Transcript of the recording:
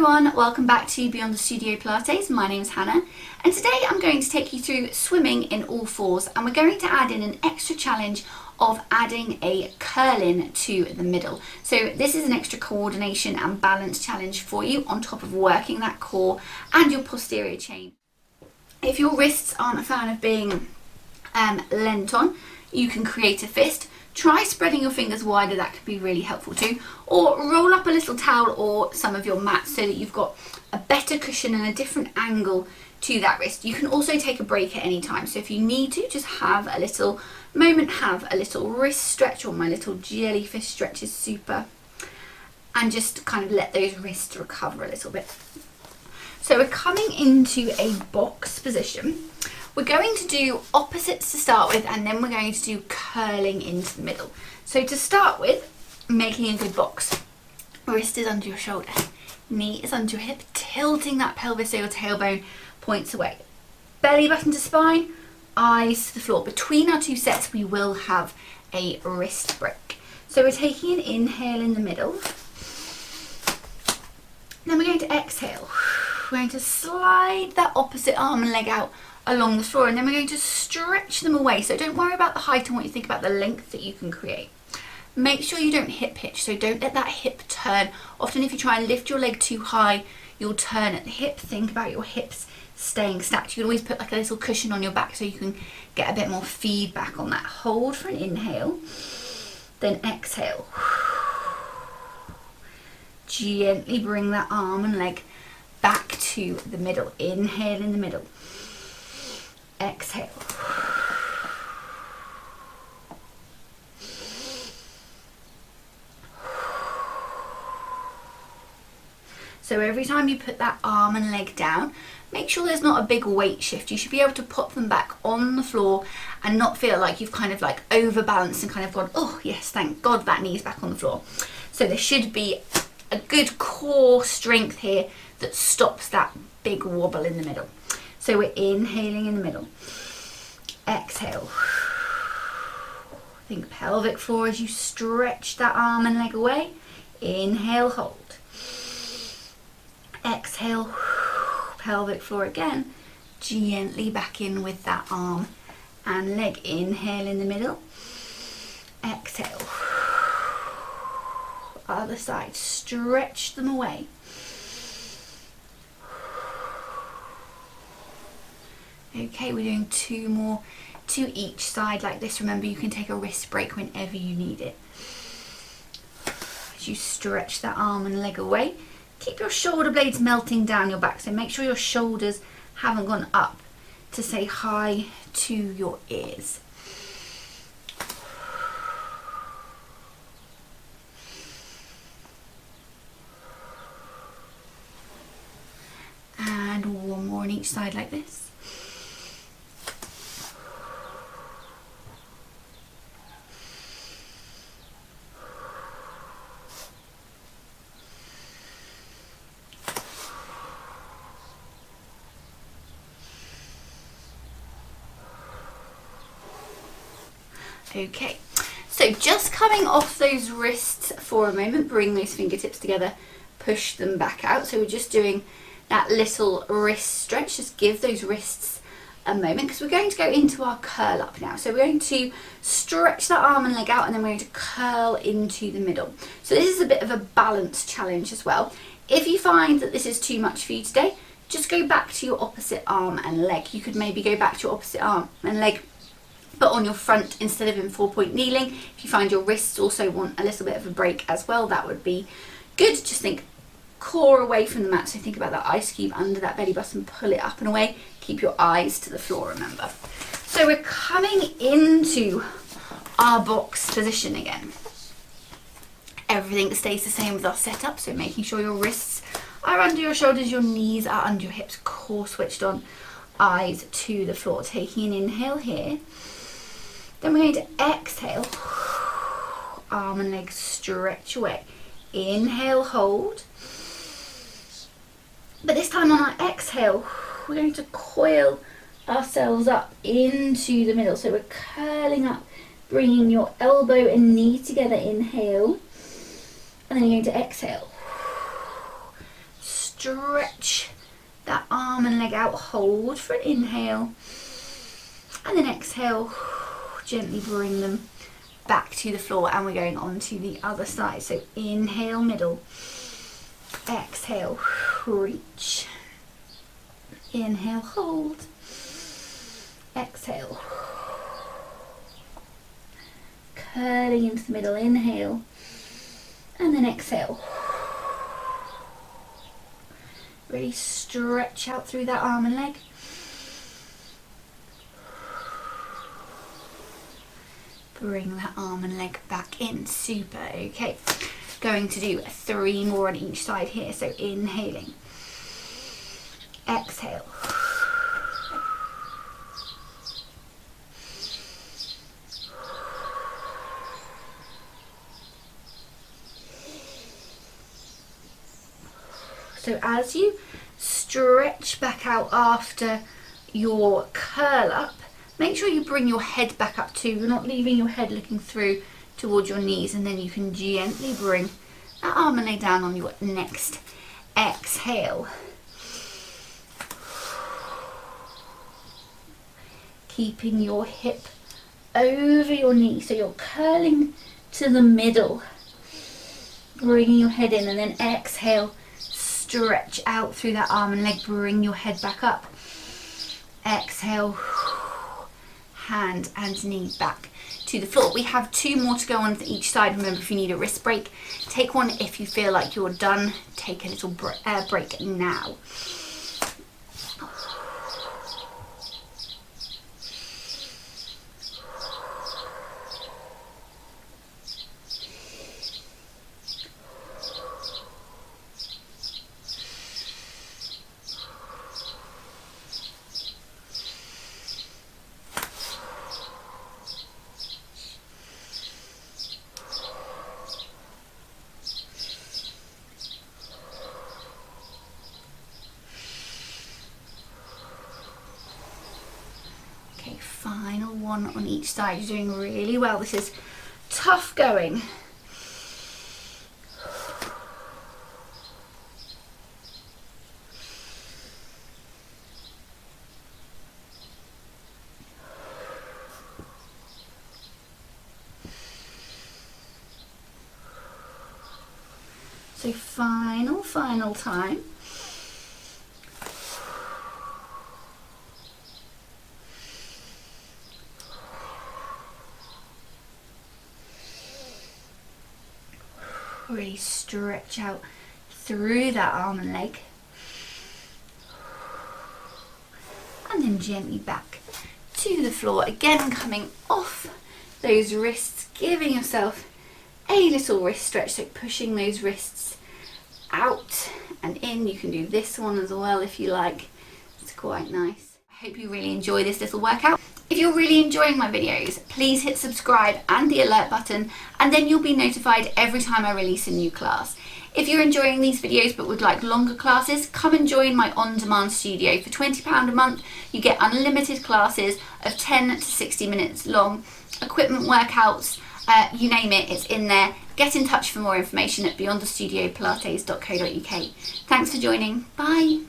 everyone, welcome back to Beyond the Studio Pilates. My name is Hannah and today I'm going to take you through swimming in all fours, and we're going to add in an extra challenge of adding a curl-in to the middle. So this is an extra coordination and balance challenge for you on top of working that core and your posterior chain. If your wrists aren't a fan of being leant on, you can create a fist. Try spreading your fingers wider, that can be really helpful too. Or roll up a little towel or some of your mats so that you've got a better cushion and a different angle to that wrist. You can also take a break at any time. So if you need to, just have a little moment, have a little wrist stretch, or my little jellyfish stretch is super. And just kind of let those wrists recover a little bit. So we're coming into a box position. We're going to do opposites to start with, and then we're going to do curling into the middle. So to start with, making a good box. Wrist is under your shoulder, knee is under your hip, tilting that pelvis so your tailbone points away. Belly button to spine, eyes to the floor. Between our two sets, we will have a wrist break. So we're taking an inhale in the middle. Then we're going to exhale. We're going to slide that opposite arm and leg out along the floor, and then we're going to stretch them away. So don't worry about the height and what you think about the length that you can create. Make sure you don't hip hitch, so don't let that hip turn. Often if you try and lift your leg too high, you'll turn at the hip. Think about your hips staying stacked. You can always put like a little cushion on your back so you can get a bit more feedback on that. Hold for an inhale, then exhale. Gently bring that arm and leg back to the middle. Inhale in the middle. Exhale. So every time you put that arm and leg down, make sure there's not a big weight shift. You should be able to pop them back on the floor and not feel like you've kind of like overbalanced and kind of gone, oh yes, thank God that knee's back on the floor. So there should be a good core strength here that stops that big wobble in the middle. So we're inhaling in the middle. Exhale. Think pelvic floor as you stretch that arm and leg away. Inhale, hold. Exhale, pelvic floor again. Gently back in with that arm and leg. Inhale in the middle. Exhale. Other side, stretch them away. Okay, we're doing two more to each side like this. Remember, you can take a wrist break whenever you need it. As you stretch that arm and leg away, keep your shoulder blades melting down your back. So make sure your shoulders haven't gone up to say hi to your ears. And one more on each side like this. Okay, so just coming off those wrists for a moment, bring those fingertips together, push them back out. So we're just doing that little wrist stretch. Just give those wrists a moment because we're going to go into our curl up now. So we're going to stretch that arm and leg out, and then we're going to curl into the middle. So this is a bit of a balance challenge as well. If you find that this is too much for you today, just go back to your opposite arm and leg. You could maybe go back to your opposite arm and leg, but on your front instead of in 4-point kneeling. If you find your wrists also want a little bit of a break as well, that would be good. Just think core away from the mat. So think about that ice cube under that belly button, pull it up and away. Keep your eyes to the floor, remember. So we're coming into our box position again. Everything stays the same with our setup. So making sure your wrists are under your shoulders, your knees are under your hips, core switched on, eyes to the floor. Taking an inhale here. Then we're going to exhale, arm and leg stretch away. Inhale, hold. But this time on our exhale, we're going to coil ourselves up into the middle. So we're curling up, bringing your elbow and knee together, inhale. And then you're going to exhale. stretch that arm and leg out. Hold for an inhale. And then exhale, gently bring them back to the floor, and we're going on to the other side. So inhale, middle. Exhale, reach. Inhale, hold. Exhale. Curling into the middle, inhale. And then exhale. Really stretch out through that arm and leg. Bring that arm and leg back in. Super. Okay. Going to do 3 more on each side here. So inhaling. Exhale. So as you stretch back out after your curl up, make sure you bring your head back up too. You're not leaving your head looking through towards your knees, and then you can gently bring that arm and leg down on your next exhale. Keeping your hip over your knee, so you're curling to the middle. Bringing your head in, and then exhale. Stretch out through that arm and leg, bring your head back up. Exhale, hand and knee back to the floor. We have 2 more to go on each side. Remember, if you need a wrist break, take one. If you feel like you're done, take a little break now. Final one on each side. You're doing really well. This is tough going. So final time. Really stretch out through that arm and leg, and then gently back to the floor. Again, coming off those wrists, giving yourself a little wrist stretch, so pushing those wrists out and in. You can do this one as well if you like. It's quite nice. I hope you really enjoy this little workout. If you're really enjoying my videos, please hit subscribe and the alert button, and then you'll be notified every time I release a new class. If you're enjoying these videos but would like longer classes, come and join my on-demand studio. For £20 a month, you get unlimited classes of 10 to 60 minutes long, equipment workouts, you name it, it's in there. Get in touch for more information at beyondthestudiopilates.co.uk. Thanks for joining. Bye.